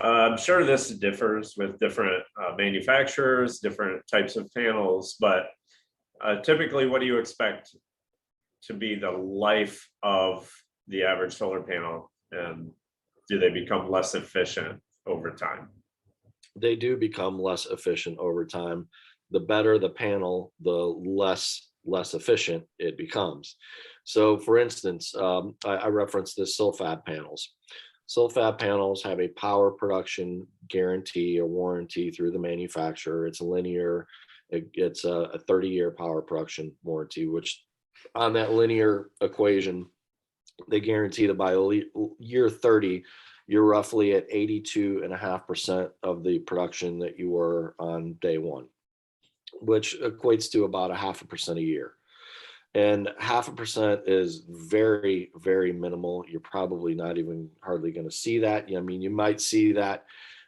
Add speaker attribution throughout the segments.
Speaker 1: I'm sure this differs with different manufacturers, different types of panels, but typically, what do you expect to be the life of the average solar panel? And do they become less efficient over time?
Speaker 2: They do become less efficient over time. The better the panel, the less efficient it becomes. So for instance, I referenced the Silfab panels. Silfab panels have a power production guarantee or warranty through the manufacturer. It's linear. It's a 30-year power production warranty, which on that linear equation, they guarantee that by year 30, you're roughly at 82.5% of the production that you were on day one, which equates to about 0.5% a year. And 0.5% is very, very minimal. You're probably not even hardly going to see that. I mean, you might see that,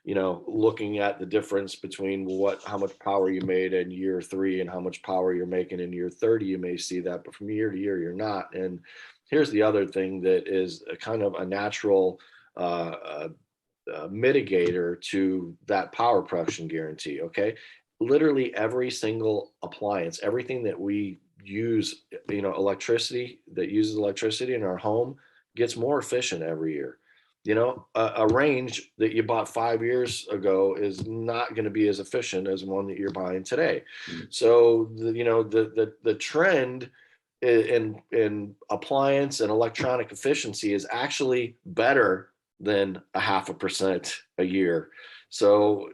Speaker 2: looking at the difference between how much power you made in year 3 and how much power you're making in year 30, you may see that, but from year to year, you're not. And here's the other thing that is a kind of a natural mitigator to that power production guarantee. Okay. Literally every single appliance, everything that we use, electricity that uses electricity in our home gets more efficient every year. A range that you bought 5 years ago is not going to be as efficient as one that you're buying today. So, the trend in appliance and electronic efficiency is actually better than 0.5% a year. So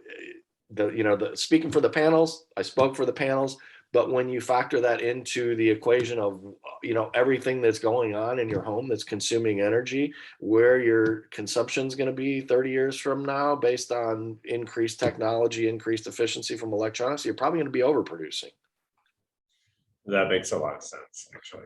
Speaker 2: speaking for the panels, I spoke for the panels, but when you factor that into the equation of, everything that's going on in your home that's consuming energy, where your consumption is going to be 30 years from now, based on increased technology, increased efficiency from electronics, you're probably going to be overproducing.
Speaker 1: That makes a lot of sense, actually.